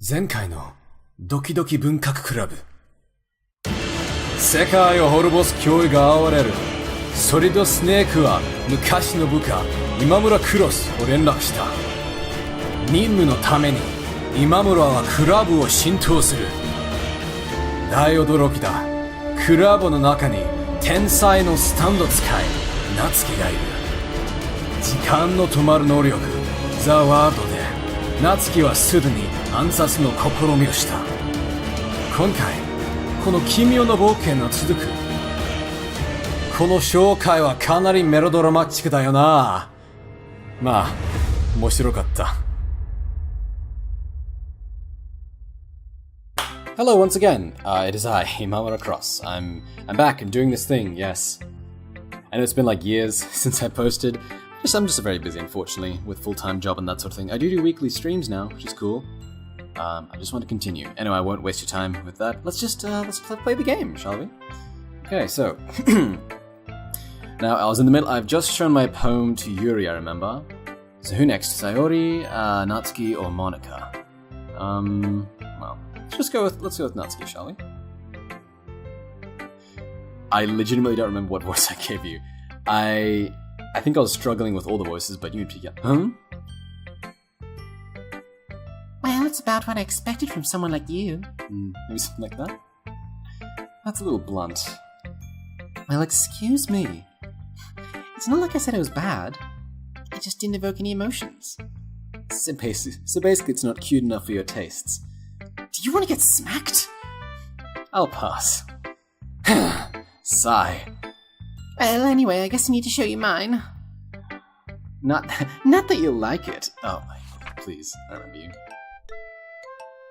前回のドキドキ文学クラブ。世界を滅ぼす脅威が現れる。ソリッドスネークは昔の部下、今村クロスを連絡した。任務のために今村はクラブを浸透する。大驚きだ。クラブの中に天才のスタンド使い、夏希がいる。時間の止まる能力、ザ・ワードで、夏希はすでに暗殺の試みをした。今回、この奇妙な冒険が続く。この紹介はかなりメロドラマチックだよな。まあ、面白かった。Hello once again. It is I, ImamuraCross. I'm back and doing this thing, yes. I know it's been like years since I posted. I'm just very busy, unfortunately, with full-time job and that sort of thing. I do weekly streams now, which is cool. I just want to continue. Anyway, I won't waste your time with that. Let's play the game, shall we? Okay, so now I was in the middle. I've just shown my poem to Yuri, I remember. So who next? Sayori, Natsuki, or Monica? Well, let's go with Natsuki, shall we? I legitimately don't remember what voice I gave you. I think I was struggling with all the voices, but you yeah. Huh? Well, it's about what I expected from someone like you. Maybe something like that? That's a little blunt. Well, excuse me. It's not like I said it was bad. It just didn't evoke any emotions. So basically it's not cute enough for your tastes. Do you want to get smacked? I'll pass. Sigh. Well, anyway, I guess I need to show you mine. Not that you'll like it. Oh, please, I remember you.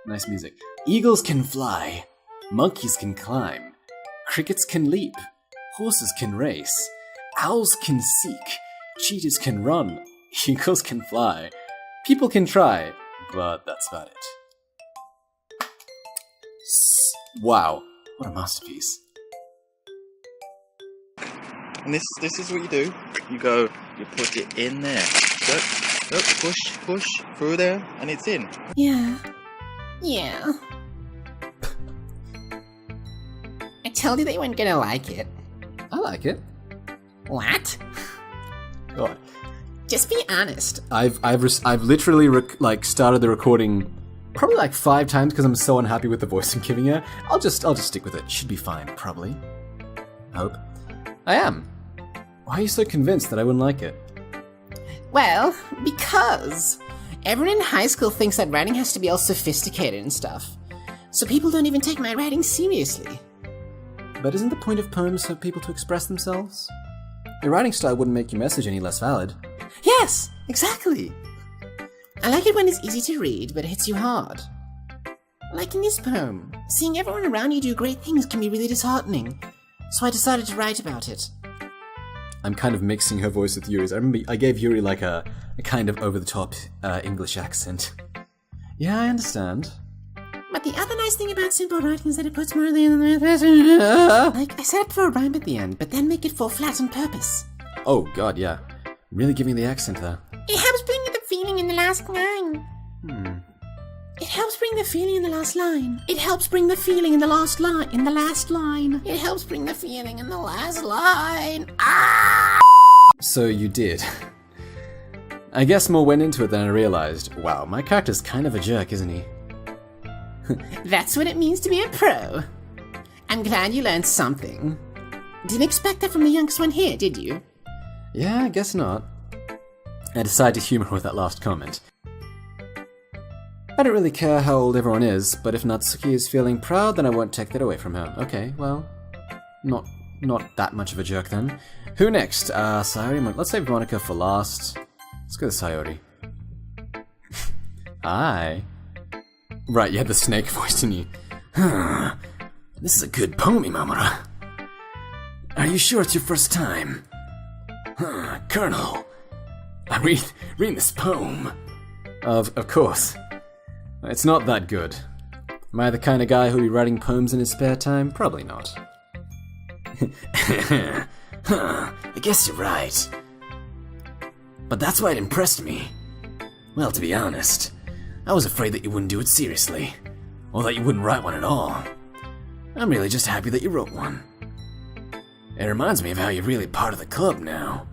Nice music. Eagles can fly. Monkeys can climb. Crickets can leap. Horses can race. Owls can seek. Cheetahs can run. Eagles can fly. People can try, but that's about it. Wow, what a masterpiece. And this is what you do. You put it in there. Push through there, and it's in. Yeah. I told you that you weren't gonna like it. I like it. What? God. Just be honest. I've literally started the recording probably like 5 times because I'm so unhappy with the voice I'm giving her. I'll just stick with it. Should be fine, probably. I hope. I am. Why are you so convinced that I wouldn't like it? Well, because everyone in high school thinks that writing has to be all sophisticated and stuff. So people don't even take my writing seriously. But isn't the point of poems for people to express themselves? Your writing style wouldn't make your message any less valid. Yes, exactly. I like it when it's easy to read, but it hits you hard. Like in this poem, seeing everyone around you do great things can be really disheartening. So I decided to write about it. I'm kind of mixing her voice with Yuri's. I remember I gave Yuri like a kind of over-the-top English accent. Yeah, I understand. But the other nice thing about simple writing is that it puts more of the like, I set up for a rhyme at the end, but then make it fall flat on purpose. Oh god, yeah. Really giving the accent there. It helps bring the feeling in the last line. It helps bring the feeling in the last line. It helps bring the feeling in the last line. In the last line. It helps bring the feeling in the last line. Ah! So you did. I guess more went into it than I realized. Wow, my character's kind of a jerk, isn't he? That's what it means to be a pro. I'm glad you learned something. Didn't expect that from the youngest one here, did you? Yeah, I guess not. I decided to humor with that last comment. I don't really care how old everyone is, but if Natsuki is feeling proud, then I won't take that away from her. Okay, well, not that much of a jerk then. Who next? Sayori. Let's save Monica for last. Let's go to Sayori. Hi. Right, you had the snake voice, didn't you? This is a good poem, Imamura. Are you sure it's your first time? Colonel, I'm reading this poem. Of course. It's not that good. Am I the kind of guy who'll be writing poems in his spare time? Probably not. I guess you're right. But that's why it impressed me. Well, to be honest, I was afraid that you wouldn't do it seriously, or that you wouldn't write one at all. I'm really just happy that you wrote one. It reminds me of how you're really part of the club now.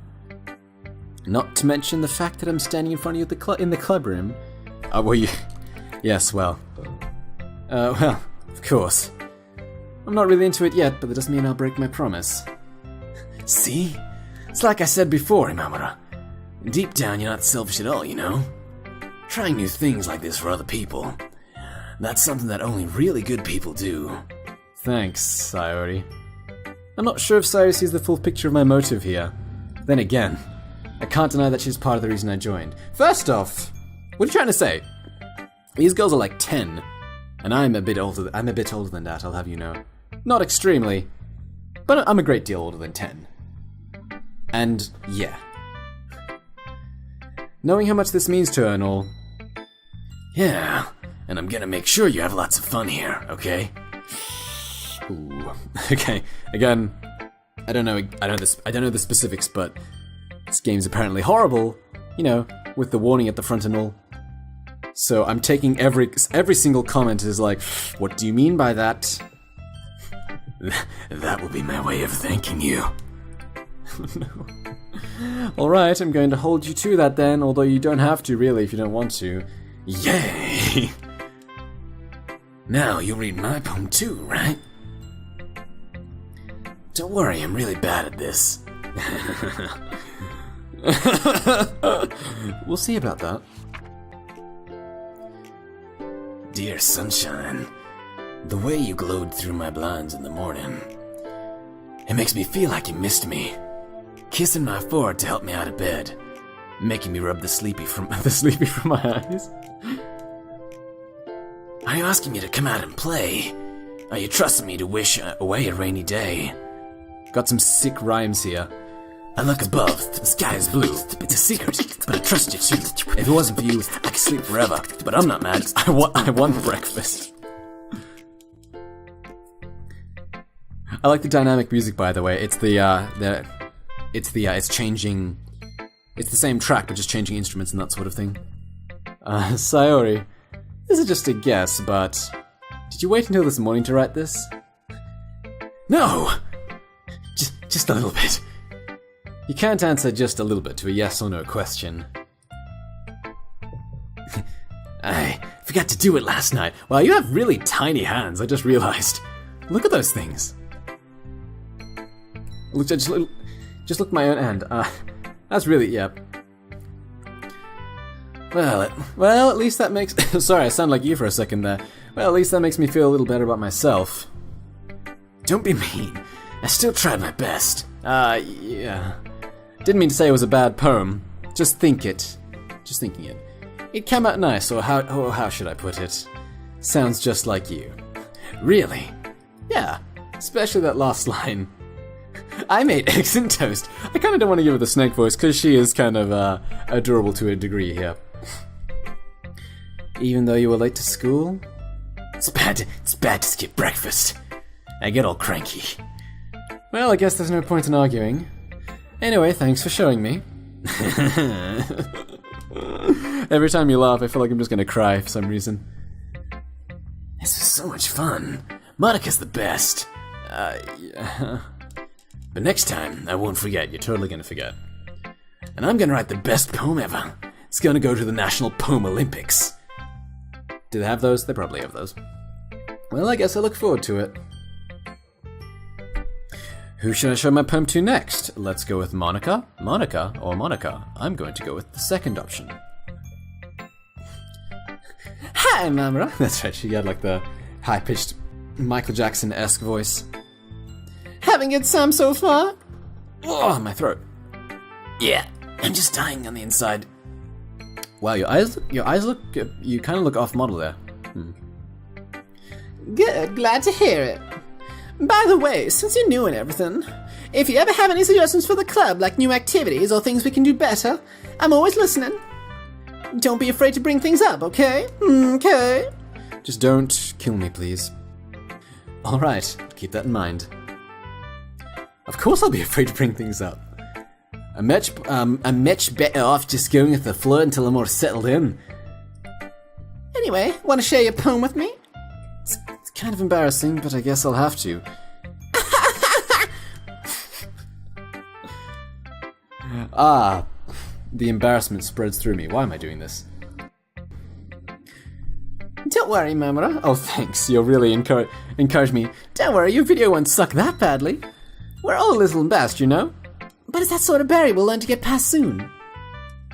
Not to mention the fact that I'm standing in front of you in the club room. Well, you... Yes, well... well, of course. I'm not really into it yet, but that doesn't mean I'll break my promise. See? It's like I said before, Imamura. Deep down, you're not selfish at all, you know? Trying new things like this for other people. That's something that only really good people do. Thanks, Sayori. I'm not sure if Sayori sees the full picture of my motive here. Then again, I can't deny that she's part of the reason I joined. First off, what are you trying to say? These girls are like 10, and I'm a bit older than that, I'll have you know. Not extremely, but I'm a great deal older than 10. And yeah. Knowing how much this means to her and all. Yeah, and I'm gonna make sure you have lots of fun here, okay? Ooh. Okay, again, I don't know the specifics, but this game's apparently horrible, you know, with the warning at the front and all. So I'm taking every single comment as like, what do you mean by that? That will be my way of thanking you. No. Alright, I'm going to hold you to that then, although you don't have to really if you don't want to. Yay! Now you read my poem too, right? Don't worry, I'm really bad at this. We'll see about that. Dear sunshine, the way you glowed through my blinds in the morning, it makes me feel like you missed me. Kissing my forehead to help me out of bed, making me rub the sleepy from my eyes. Are you asking me to come out and play? Are you trusting me to wish away a rainy day? Got some sick rhymes here. I look above, the sky is blue. It's a secret, but I trust you too. If it wasn't for you, I could sleep forever. But I'm not mad. I won breakfast. I like the dynamic music, by the way. It's changing. It's the same track, but just changing instruments and that sort of thing. Sayori, this is just a guess, but did you wait until this morning to write this? No, just a little bit. You can't answer just a little bit to a yes or no question. I forgot to do it last night. Wow, you have really tiny hands, I just realized. Look at those things. Look, just look at my own hand. That's really, yeah. Well, at least that makes... Sorry, I sound like you for a second there. Well, at least that makes me feel a little better about myself. Don't be mean. I still tried my best. Yeah. Didn't mean to say it was a bad poem. Just thinking it. It came out nice, or how should I put it? Sounds just like you. Really? Yeah, especially that last line. I made eggs and toast. I kind of don't want to give her the snake voice, because she is kind of adorable to a degree here. Even though you were late to school? It's bad to skip breakfast. I get all cranky. Well, I guess there's no point in arguing. Anyway, thanks for showing me. Every time you laugh, I feel like I'm just gonna cry for some reason. This was so much fun. Monika's the best. Yeah. But next time, I won't forget. You're totally gonna forget. And I'm gonna write the best poem ever. It's gonna go to the National Poem Olympics. Do they have those? They probably have those. Well, I guess I look forward to it. Who should I show my poem to next? Let's go with Monika, or Monika. I'm going to go with the second option. Hi, Imamura. That's right, she got like the high-pitched Michael Jackson-esque voice. Having a good time so far? Oh, my throat. Yeah, I'm just dying on the inside. Wow, your eyes look, you kind of look off-model there. Good, glad to hear it. By the way, since you're new and everything, if you ever have any suggestions for the club, like new activities or things we can do better, I'm always listening. Don't be afraid to bring things up, okay? Okay. Just don't kill me, please. Alright, keep that in mind. Of course I'll be afraid to bring things up. I'm much better off just going with the flow until I'm more settled in. Anyway, want to share your poem with me? It's kind of embarrassing, but I guess I'll have to. The embarrassment spreads through me. Why am I doing this? Don't worry, Imamura. Oh, thanks. You'll really encourage me. Don't worry, your video won't suck that badly. We're all a little embarrassed, you know? But it's that sort of barrier we'll learn to get past soon.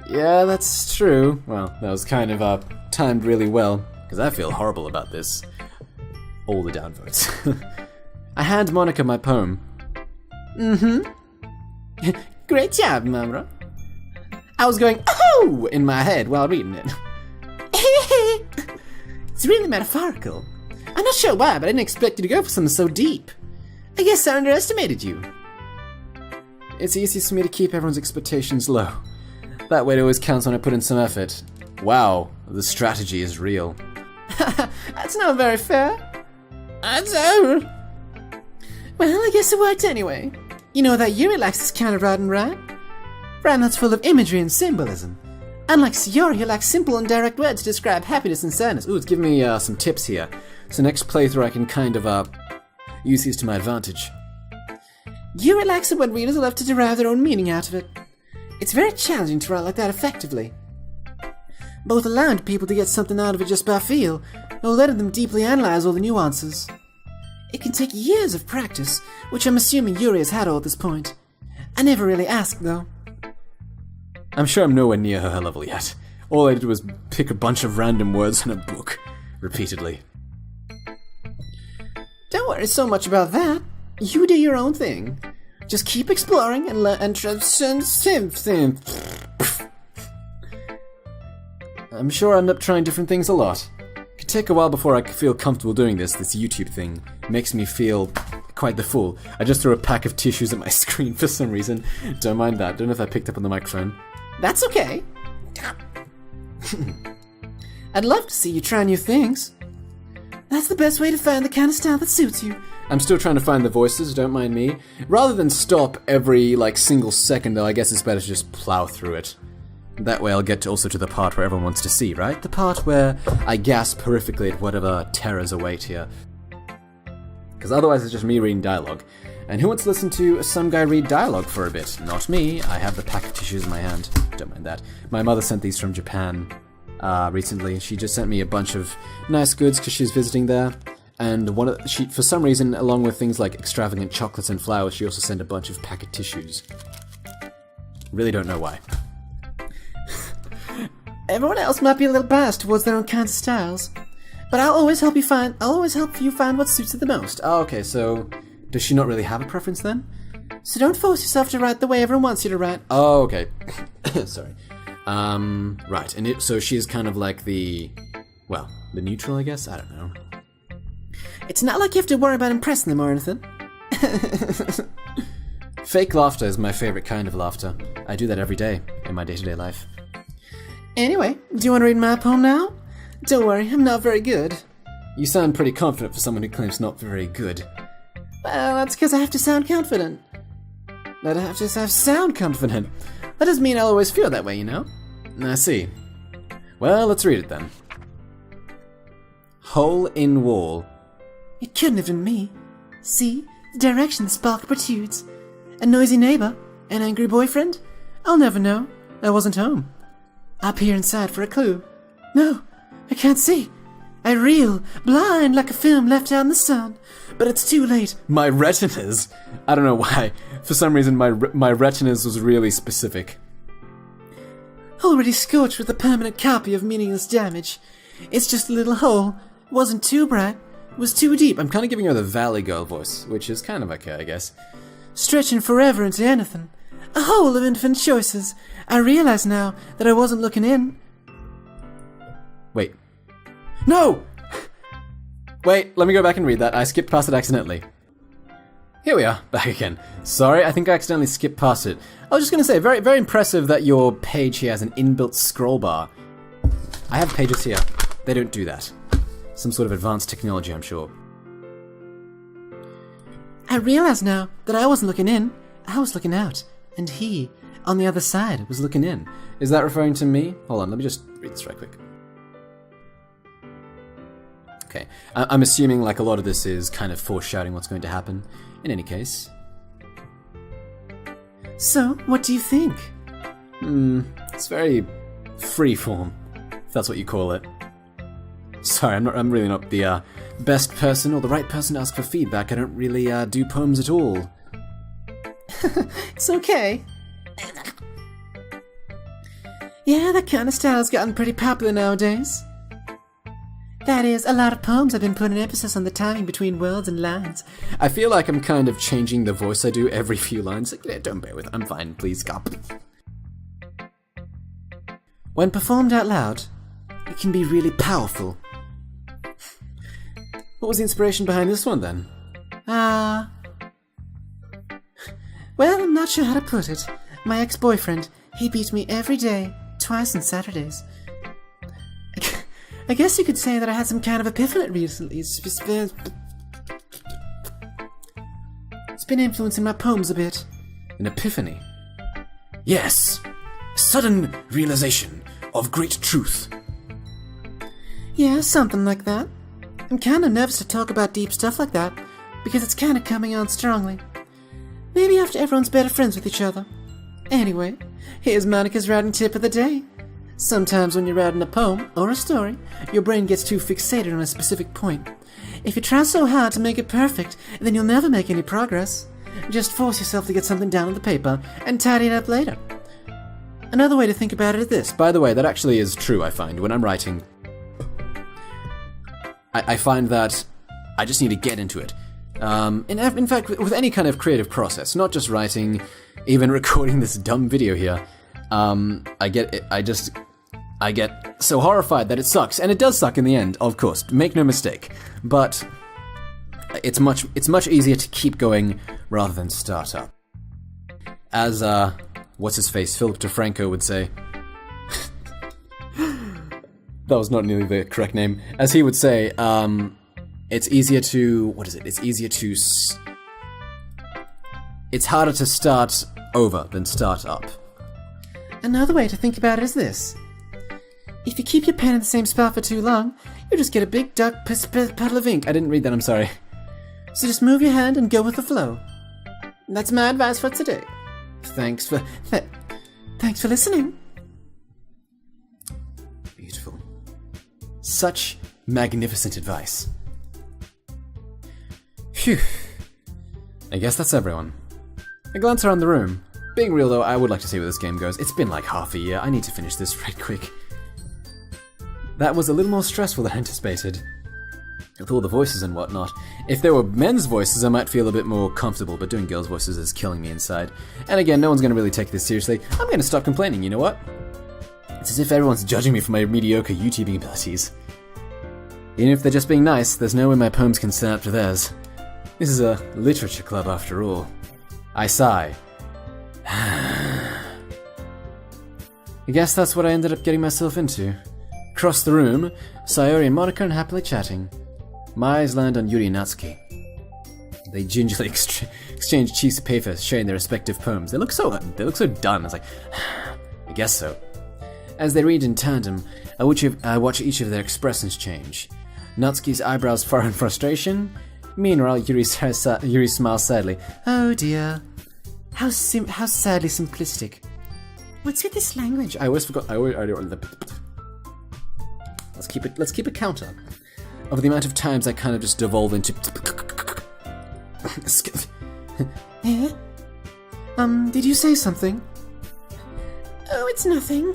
Yeah, that's true. Well, that was kind of timed really well, because I feel horrible about this. All the downvotes. I hand Monica my poem. Great job, Imamura. I was going, oh, in my head while reading it. It's really metaphorical. I'm not sure why, but I didn't expect you to go for something so deep. I guess I underestimated you. It's easiest for me to keep everyone's expectations low. That way it always counts when I put in some effort. Wow, the strategy is real. That's not very fair. That's all. Well, I guess it worked anyway. You know that yeeeaaars is kind of rotten, right? Rhyme that's full of imagery and symbolism. Unlike Sayori, who lacks simple and direct words to describe happiness and sadness. Ooh, it's giving me some tips here. So next playthrough I can kind of use these to my advantage. Yeeeaaars are when readers are left to derive their own meaning out of it. It's very challenging to write like that effectively. Both allowing people to get something out of it just by feel, or letting them deeply analyze all the nuances. It can take years of practice, which I'm assuming Yuri has had all at this point. I never really asked, though. I'm sure I'm nowhere near her level yet. All I did was pick a bunch of random words in a book, repeatedly. Don't worry so much about that. You do your own thing. Just keep exploring and I'm sure I'll end up trying different things a lot. It could take a while before I feel comfortable doing this YouTube thing. It makes me feel quite the fool. I just threw a pack of tissues at my screen for some reason. Don't mind that. Don't know if I picked up on the microphone. That's okay. I'd love to see you try new things. That's the best way to find the kind of style that suits you. I'm still trying to find the voices, don't mind me. Rather than stop every, single second, though, I guess it's better to just plow through it. That way I'll get also to the part where everyone wants to see, right? The part where I gasp horrifically at whatever terrors await here. Because otherwise it's just me reading dialogue. And who wants to listen to some guy read dialogue for a bit? Not me. I have the pack of tissues in my hand. Don't mind that. My mother sent these from Japan recently. She just sent me a bunch of nice goods because she's visiting there. And she, for some reason, along with things like extravagant chocolates and flowers, she also sent a bunch of pack of tissues. Really don't know why. Everyone else might be a little biased towards their own kinds of styles, but I'll always help you find what suits you the most. Oh, okay, so does she not really have a preference then? So don't force yourself to write the way everyone wants you to write. Oh, okay. Sorry. Right, and so she is kind of like the neutral, I guess? I don't know. It's not like you have to worry about impressing them or anything. Fake laughter is my favorite kind of laughter. I do that every day in my day-to-day life. Anyway, do you want to read my poem now? Don't worry, I'm not very good. You sound pretty confident for someone who claims not very good. Well, that's because I have to sound confident. That I have to sound confident. That doesn't mean I'll always feel that way, you know? I see. Well, let's read it then. Hole in wall. It couldn't have been me. See, the direction the spark protrudes. A noisy neighbor? An angry boyfriend? I'll never know. I wasn't home. I peer inside for a clue. No, I can't see. I reel, blind like a film left out in the sun. But it's too late. My retinas. I don't know why. For some reason, my retinas was really specific. Already scorched with a permanent copy of meaningless damage. It's just a little hole. It wasn't too bright. It was too deep. I'm kind of giving her the Valley Girl voice, which is kind of okay, I guess. Stretching forever into anything. A hole of infinite choices. I realize now that I wasn't looking in. Wait. No! Wait, let me go back and read that. I skipped past it accidentally. Here we are, back again. Sorry, I think I accidentally skipped past it. I was just going to say, very, very impressive that your page here has an inbuilt scroll bar. I have pages here. They don't do that. Some sort of advanced technology, I'm sure. I realize now that I wasn't looking in. I was looking out. And he, on the other side, was looking in. Is that referring to me? Hold on, let me just read this right quick. Okay. I'm assuming like a lot of this is kind of foreshadowing what's going to happen. In any case. So, what do you think? It's very freeform, if that's what you call it. Sorry, I'm really not the best person or the right person to ask for feedback. I don't really do poems at all. It's okay. Yeah, that kind of style's gotten pretty popular nowadays. That is, a lot of poems have been putting emphasis on the timing between words and lines. I feel like I'm kind of changing the voice I do every few lines. Like, yeah, don't bear with it. I'm fine, please stop. When performed out loud, it can be really powerful. What was the inspiration behind this one, then? Well, I'm not sure how to put it. My ex-boyfriend, he beat me every day, twice on Saturdays. I guess you could say that I had some kind of epiphany recently. It's been influencing my poems a bit. An epiphany? Yes! Sudden realization of great truth. Yeah, something like that. I'm kind of nervous to talk about deep stuff like that, because it's kind of coming on strongly. Maybe after everyone's better friends with each other. Anyway, here's Monica's writing tip of the day. Sometimes when you're writing a poem or a story, your brain gets too fixated on a specific point. If you try so hard to make it perfect, then you'll never make any progress. Just force yourself to get something down on the paper and tidy it up later. Another way to think about it is this. By the way, that actually is true, I find. When I'm writing, I find that I just need to get into it. In fact, with any kind of creative process, not just writing, even recording this dumb video here, I get so horrified that it sucks, and it does suck in the end, of course, make no mistake. But it's much easier to keep going rather than start up. As what's his face, Philip DeFranco would say. That was not nearly the correct name. As he would say, it's easier to... What is it? It's easier to... It's harder to start over than start up. Another way to think about it is this. If you keep your pen in the same spot for too long, you'll just get a big dark puddle of ink. I didn't read that, I'm sorry. So just move your hand and go with the flow. That's my advice for today. Thanks for listening. Beautiful. Such magnificent advice. Phew. I guess that's everyone. I glance around the room. Being real though, I would like to see where this game goes. It's been like half a year. I need to finish this right quick. That was a little more stressful than anticipated. With all the voices and whatnot. If there were men's voices, I might feel a bit more comfortable, but doing girls' voices is killing me inside. And again, no one's going to really take this seriously. I'm going to stop complaining, you know what? It's as if everyone's judging me for my mediocre YouTubing abilities. Even if they're just being nice, there's no way my poems can stand up to theirs. This is a literature club after all. I sigh. I guess that's what I ended up getting myself into. Across the room, Sayori and Monica are happily chatting. My eyes land on Yuri and Natsuki. They gingerly exchange sheets of paper, sharing their respective poems. They look so done. It's like, I guess so. As they read in tandem, I watch each of their expressions change. Natsuki's eyebrows furrow in frustration. Meanwhile, Yuri smiles sadly. Oh dear. How sadly simplistic. What's with this language? I always forgot. Let's keep a counter of the amount of times I kind of just devolve into. Did you say something? Oh, it's nothing.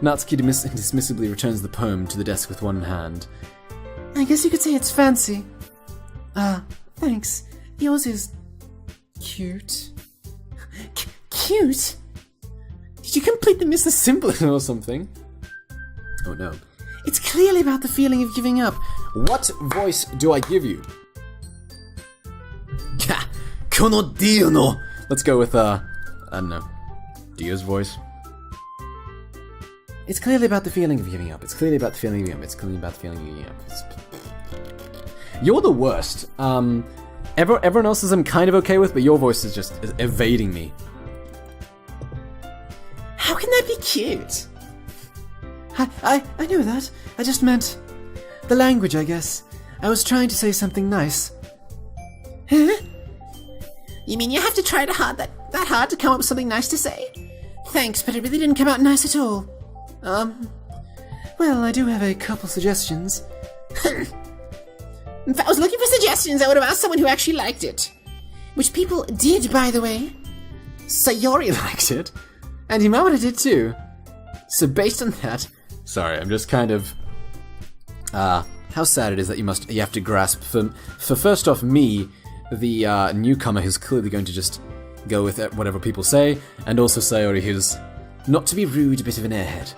Natsuki dismissively returns the poem to the desk with one hand. I guess you could say it's fancy. Thanks. Yours is cute. Cute? Did you completely miss the symbol or something? Oh no. It's clearly about the feeling of giving up. What voice do I give you? Kono Dio no. Let's go with I don't know. Dio's voice. It's clearly about the feeling of giving up. It's clearly about the feeling of giving up. It's clearly about the feeling of giving up. You're the worst. Everyone else's I'm kind of okay with, but your voice is just evading me. How can that be cute? I know that. I just meant... The language, I guess. I was trying to say something nice. Huh? You mean you have to try that hard to come up with something nice to say? Thanks, but it really didn't come out nice at all. Well, I do have a couple suggestions. If I was looking for suggestions, I would have asked someone who actually liked it. Which people did, by the way. Sayori liked it, and Imamura did too. So based on that... Sorry, I'm just kind of... how sad it is that you have to grasp for first off me, the newcomer who's clearly going to just go with whatever people say, and also Sayori who's, not to be rude, a bit of an airhead.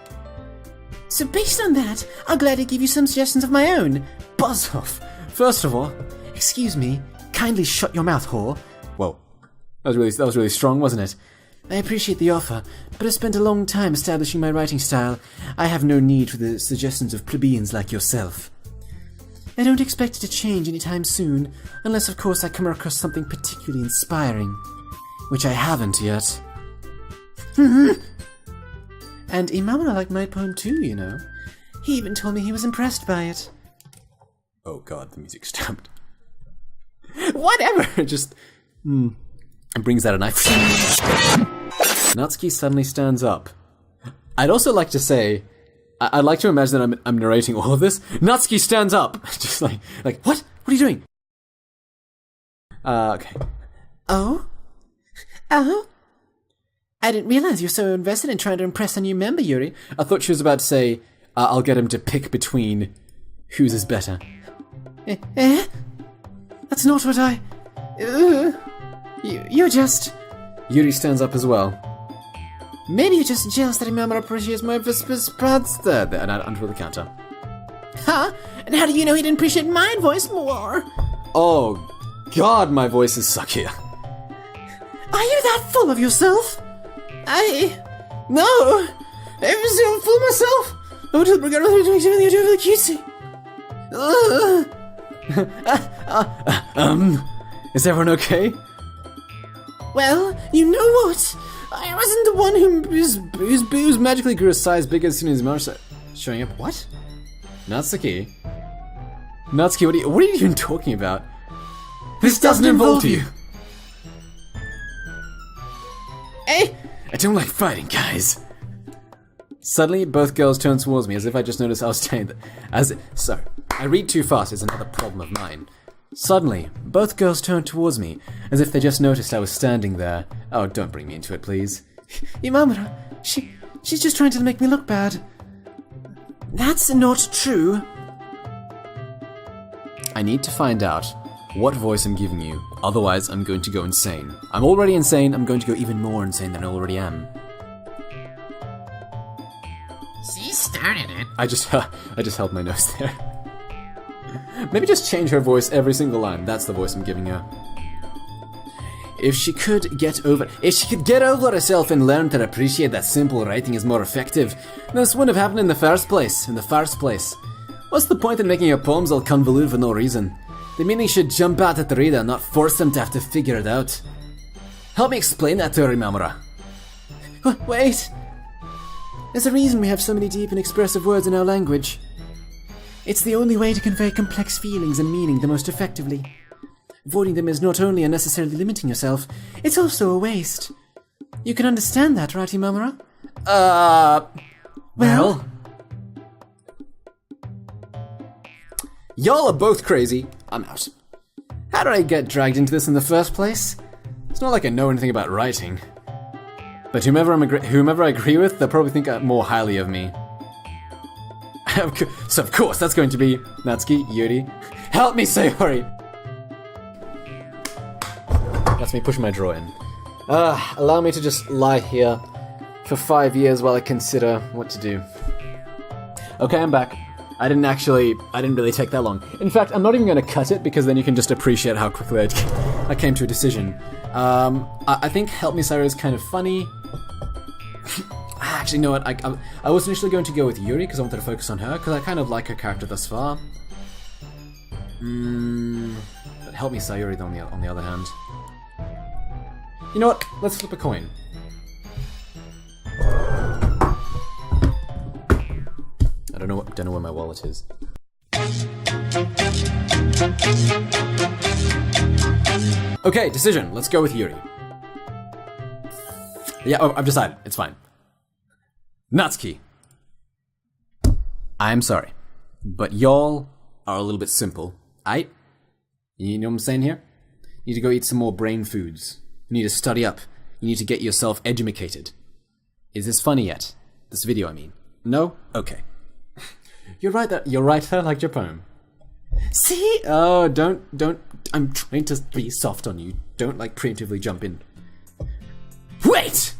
So based on that, I'll gladly give you some suggestions of my own. Buzz off! First of all, excuse me, kindly shut your mouth, whore. Whoa. That was really strong, wasn't it? I appreciate the offer, but I spent a long time establishing my writing style. I have no need for the suggestions of plebeians like yourself. I don't expect it to change anytime soon, unless of course I come across something particularly inspiring. Which I haven't yet. And Imamura liked my poem too, you know. He even told me he was impressed by it. Oh god, the music stopped. Whatever! Just... and brings out a knife. Natsuki suddenly stands up. I'd also like to say... I'd like to imagine that I'm narrating all of this. Natsuki stands up! Just like, what? What are you doing? Okay. Oh? Oh? I didn't realize you're so invested in trying to impress a new member, Yuri. I thought she was about to say, I'll get him to pick between whose is better. Eh? That's not what I... You're just... Yuri stands up as well. Maybe you're just jealous that Imamura appreciates my parts there. And under the counter. Huh? And how do you know he didn't appreciate my voice more? Oh, God, my voice is suckier. Are you that full of yourself? No! I'm so full of myself! I would have regret what doing something you do really cutesy. Is everyone okay? Well, you know what? I wasn't the one whose booze magically grew a size bigger as soon as Mars showing up. What? Natsuki? Natsuki, what are you even talking about? This doesn't involve you! Hey! I don't like fighting, guys. Suddenly, both girls turn towards me as if I just noticed I was saying that. So, I read too fast is another problem of mine. Suddenly, both girls turned towards me as if they just noticed I was standing there. Oh, don't bring me into it, please. Imamura, she's just trying to make me look bad. That's not true. I need to find out what voice I'm giving you, otherwise I'm going to go insane. I'm already insane, I'm going to go even more insane than I already am. She started it. I just held my nose there. Maybe just change her voice every single line. That's the voice I'm giving her. If she could get over herself and learn to appreciate that simple writing is more effective, then this wouldn't have happened in the first place. What's the point in making your poems all convoluted for no reason? The meaning should jump out at the reader, not force them to have to figure it out. Help me explain that to her, Imamura. Wait! There's a reason we have so many deep and expressive words in our language. It's the only way to convey complex feelings and meaning the most effectively. Avoiding them is not only unnecessarily limiting yourself, it's also a waste. You can understand that, right, Imamura? Well? Y'all are both crazy. I'm out. How did I get dragged into this in the first place? It's not like I know anything about writing. But whomever I agree with, they'll probably think more highly of me. So of course, that's going to be Natsuki, Yuri. Help me, Sayori! That's me pushing my drawer in. Allow me to just lie here for 5 years while I consider what to do. Okay, I'm back. I didn't really take that long. In fact, I'm not even going to cut it because then you can just appreciate how quickly I came to a decision. I think Help Me Sayori is kind of funny. Actually, you know what? I was initially going to go with Yuri because I wanted to focus on her because I kind of like her character thus far. But Help Me Sayori on the other hand. You know what? Let's flip a coin. I don't know where my wallet is. Okay, decision. Let's go with Yuri. Yeah, I've decided. It's fine. Natsuki. I'm sorry, but y'all are a little bit simple. You know what I'm saying here? You need to go eat some more brain foods. You need to study up. You need to get yourself educated. Is this funny yet? This video, I mean. No? Okay. You're right that I liked your poem. See? Oh, don't. I'm trying to be soft on you. Don't, preemptively jump in. Wait!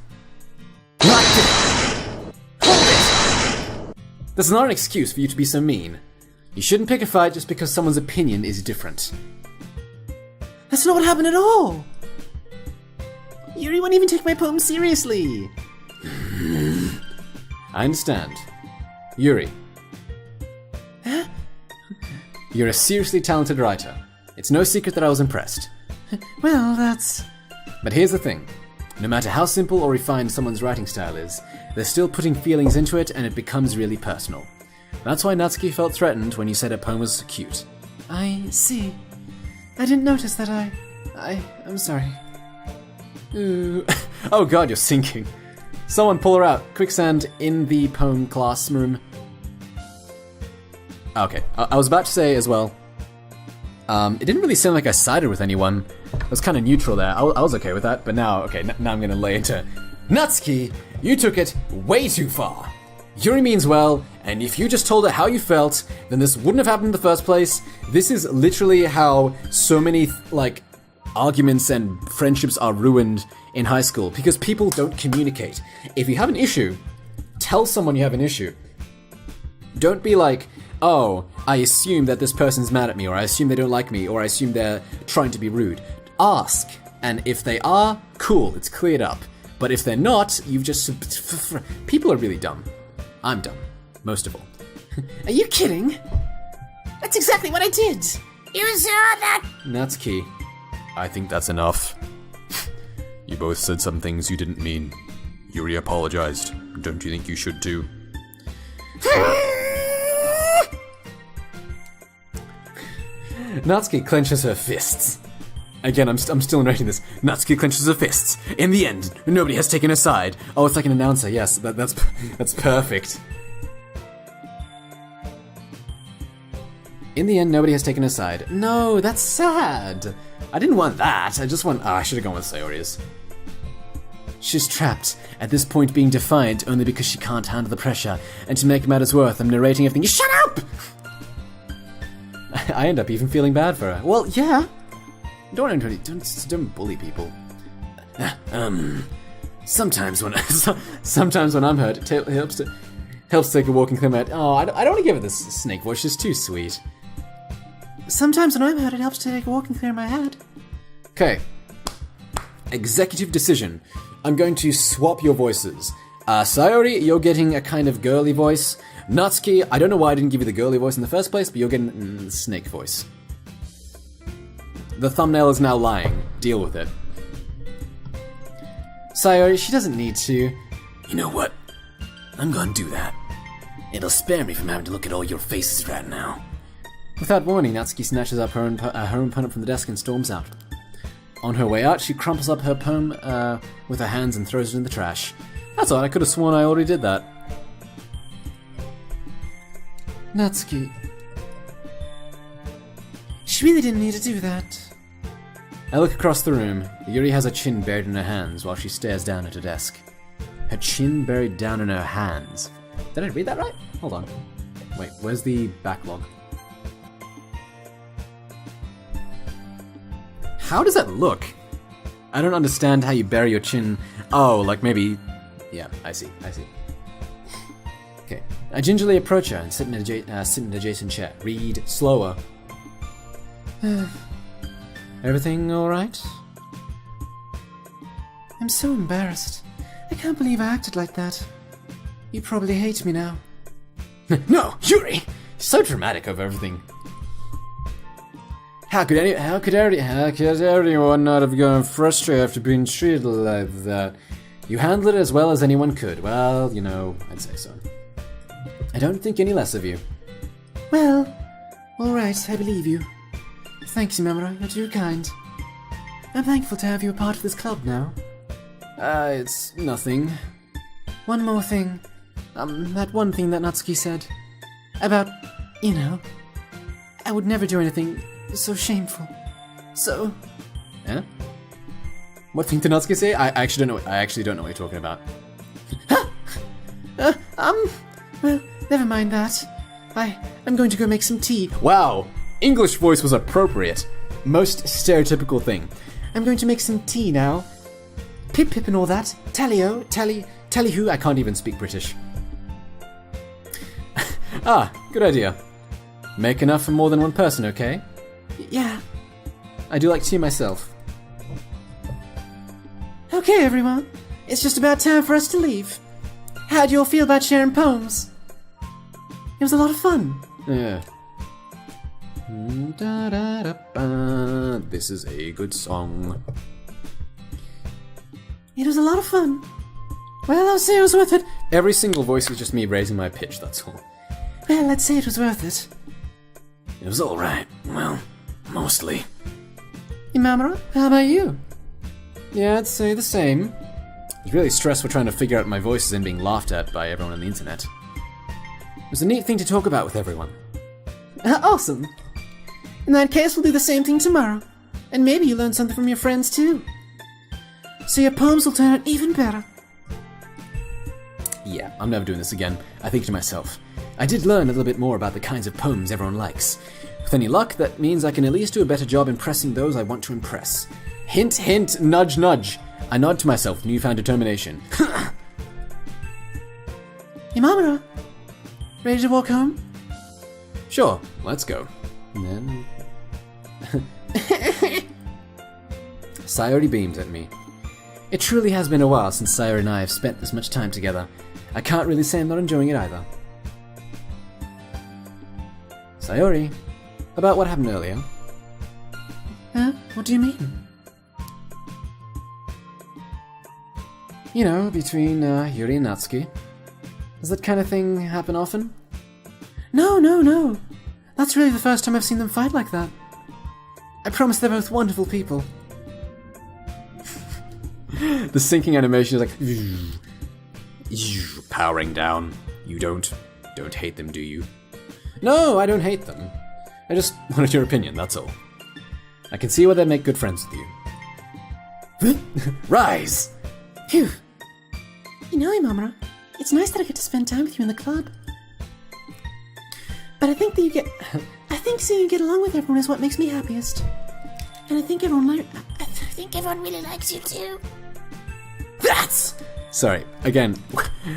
Locked it! Hold it! This is not an excuse for you to be so mean. You shouldn't pick a fight just because someone's opinion is different. That's not what happened at all! Yuri won't even take my poem seriously! I understand. Yuri. Huh? You're a seriously talented writer. It's no secret that I was impressed. Well, that's... But here's the thing. No matter how simple or refined someone's writing style is, they're still putting feelings into it and it becomes really personal. That's why Natsuki felt threatened when you said her poem was cute. I see. I didn't notice that I'm sorry. Ooh. Oh god, you're sinking. Someone pull her out. Quicksand in the poem classroom. Okay, I was about to say as well, it didn't really sound like I sided with anyone. I was kind of neutral there. I was okay with that, but now, okay, now I'm gonna lay into... Natsuki, you took it way too far. Yuri means well, and if you just told her how you felt, then this wouldn't have happened in the first place. This is literally how so many, arguments and friendships are ruined in high school, because people don't communicate. If you have an issue, tell someone you have an issue. Don't be like, oh, I assume that this person's mad at me, or I assume they don't like me, or I assume they're trying to be rude. Ask, and if they are, cool, it's cleared up. But if they're not, you've just... People are really dumb. I'm dumb. Most of all. Are you kidding? That's exactly what I did. You saw that. Natsuki, I think that's enough. You both said some things you didn't mean. Yuri apologized. Don't you think you should too? Natsuki clenches her fists. Again, I'm still narrating this. Natsuki clenches her fists. In the end, nobody has taken a side. Oh, it's like an announcer. Yes, that's perfect. In the end, nobody has taken a side. No, that's sad. I didn't want that. I just want... I should have gone with Sayori's. She's trapped, at this point being defiant only because she can't handle the pressure. And to make matters worse, I'm narrating everything. You shut up! I end up even feeling bad for her. Well, yeah. Don't bully people. Sometimes when I'm hurt, it helps to take a walk and clear my head. Oh, I don't want to give her this snake voice. She's too sweet. Sometimes when I'm hurt, it helps to take a walk and clear my head. Okay. Executive decision. I'm going to swap your voices. Sayori, you're getting a kind of girly voice. Natsuki, I don't know why I didn't give you the girly voice in the first place, but you're getting the snake voice. The thumbnail is now lying. Deal with it. Sayori, she doesn't need to. You know what? I'm gonna do that. It'll spare me from having to look at all your faces right now. Without warning, Natsuki snatches up her opponent from the desk and storms out. On her way out, she crumples up her poem with her hands and throws it in the trash. That's odd, I could have sworn I already did that. Natsuki. She really didn't need to do that. I look across the room. Yuri has her chin buried in her hands while she stares down at her desk. Her chin buried down in her hands. Did I read that right? Hold on. Wait, where's the backlog? How does that look? I don't understand how you bury your chin. Oh, like maybe... Yeah, I see. Okay. I gingerly approach her and sit in an adjacent chair. Read slower. Everything alright? I'm so embarrassed. I can't believe I acted like that. You probably hate me now. No, Yuri! You're so dramatic over everything. How could everyone not have gone frustrated after being treated like that? You handled it as well as anyone could. Well, you know, I'd say so. I don't think any less of you. Well, All right, I believe you. Thanks, Imamura. You're too kind. I'm thankful to have you a part of this club now. It's nothing. One more thing. That one thing that Natsuki said. About, I would never do anything so shameful. So... Yeah? What thing did Natsuki say? I actually don't know what you're talking about. Well, never mind that. I'm going to go make some tea. Wow! English voice was appropriate. Most stereotypical thing. I'm going to make some tea now. Pip pip and all that. Tally-o, tally-hoo. I can't even speak British. Good idea. Make enough for more than one person, okay? Yeah. I do like tea myself. Okay, everyone. It's just about time for us to leave. How do you all feel about sharing poems? It was a lot of fun. Yeah. This is a good song. It was a lot of fun. Well, I'll say it was worth it. Every single voice is just me raising my pitch, that's all. Well, let's say it was worth it. It was alright. Well, mostly. Imamura, how about you? Yeah, I'd say the same. I was really stressful trying to figure out my voices and being laughed at by everyone on the internet. It was a neat thing to talk about with everyone. Awesome. In that case, we'll do the same thing tomorrow. And maybe you learn something from your friends too. So your poems will turn out even better. Yeah, I'm never doing this again. I think to myself, I did learn a little bit more about the kinds of poems everyone likes. With any luck, that means I can at least do a better job impressing those I want to impress. Hint, hint, nudge, nudge. I nod to myself with newfound determination. Imamura, ready to walk home? Sure, let's go. And then... Sayori beams at me. It truly has been a while since Sayori and I have spent this much time together. I can't really say I'm not enjoying it either. Sayori, about what happened earlier. Huh? What do you mean? You know, between Yuri and Natsuki. Does that kind of thing happen often? No. That's really the first time I've seen them fight like that. I promise they're both wonderful people. The sinking animation is like... powering down. You don't hate them, do you? No, I don't hate them. I just wanted your opinion, that's all. I can see why they make good friends with you. Rise! Phew. You know, Imamura, it's nice that I get to spend time with you in the club. But I think seeing you get along with everyone is what makes me happiest. And I think everyone really likes you too. That's... Sorry, again,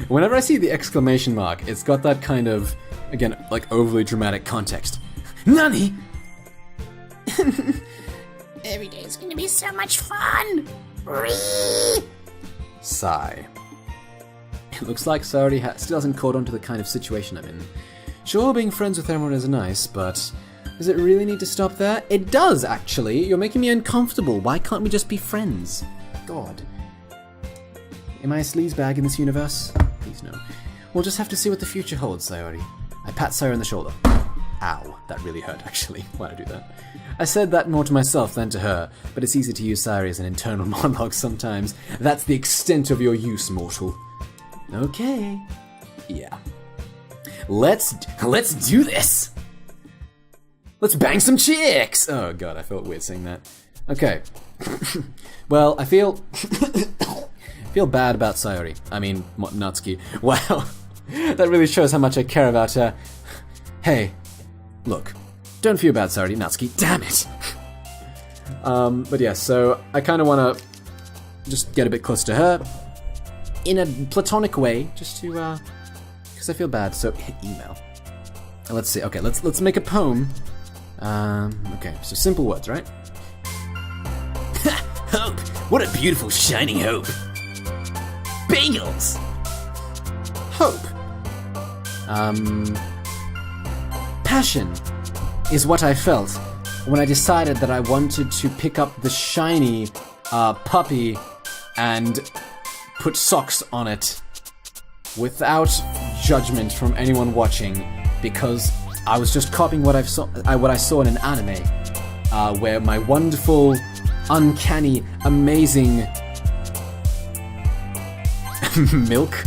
whenever I see the exclamation mark, it's got that kind of, again, like overly dramatic context. Nani? Every day is gonna be so much fun. Sigh. It looks like Sayori still hasn't caught on to the kind of situation I'm in. Sure, being friends with everyone is nice, but does it really need to stop there? It does, actually. You're making me uncomfortable. Why can't we just be friends? God. Am I a sleazebag in this universe? Please no. We'll just have to see what the future holds, Sayori. I pat Sayori on the shoulder. Ow, that really hurt, actually. Why'd I do that? I said that more to myself than to her, but it's easy to use Sayori as an internal monologue sometimes. That's the extent of your use, mortal. Okay. Yeah. Let's do this! Let's bang some chicks! Oh god, I felt weird saying that. Okay. Well, I feel bad about Sayori. I mean, Natsuki. Wow. That really shows how much I care about her. Hey, look. Don't feel bad, Sayori. Natsuki. Damn it! But yeah, so I kind of want to just get a bit close to her in a platonic way, just to, because I feel bad, so email. Let's see, okay, let's make a poem. Okay, so simple words, right? Hope! What a beautiful, shining hope! Bagels! Hope. Passion is what I felt when I decided that I wanted to pick up the shiny puppy and put socks on it without judgment from anyone watching, because I was just copying what I saw in an anime, where my wonderful, uncanny, amazing milk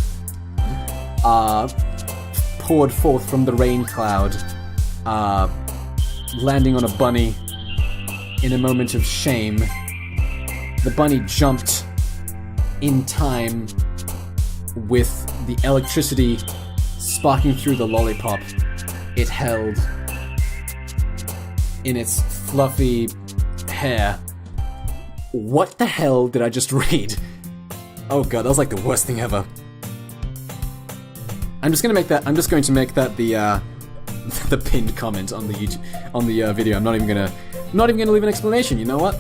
poured forth from the rain cloud, landing on a bunny in a moment of shame. The bunny jumped in time with the electricity sparking through the lollipop it held in its fluffy hair. What the hell did I just read? Oh god, that was like the worst thing ever. I'm just going to make that the the pinned comment on the video. I'm not even gonna leave an explanation. You know what?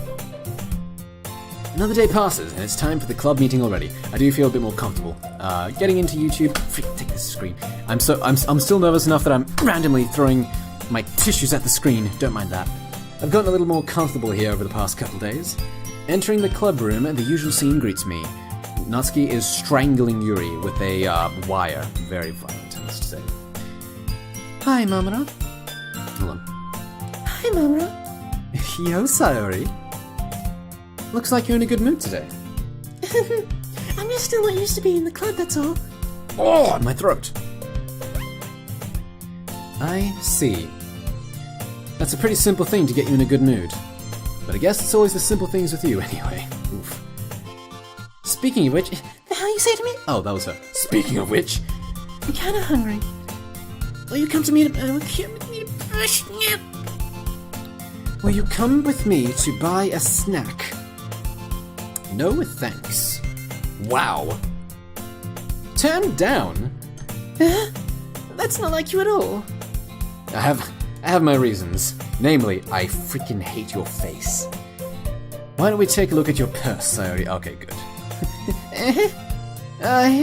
Another day passes, and it's time for the club meeting already. I do feel a bit more comfortable getting into YouTube. Freak, take this screen. I'm still nervous enough that I'm randomly throwing my tissues at the screen. Don't mind that. I've gotten a little more comfortable here over the past couple days. Entering the club room, the usual scene greets me. Natsuki is strangling Yuri with a wire. Very violent, I must say. Hi, Imamura. Hold on. Hi, Imamura. Yo, Sayori. Looks like you're in a good mood today. I'm just still not used to being in the club, that's all. Oh, my throat. I see. That's a pretty simple thing to get you in a good mood. But I guess it's always the simple things with you anyway. Oof. Speaking of which... The hell you say to me? Oh, that was her. Speaking of which... I'm kinda hungry. Will you come to me to... Will you come with me to buy a snack? No thanks. Wow. Turned down? That's not like you at all. I have my reasons. Namely, I freaking hate your face. Why don't we take a look at your purse, Sayori? Okay, good.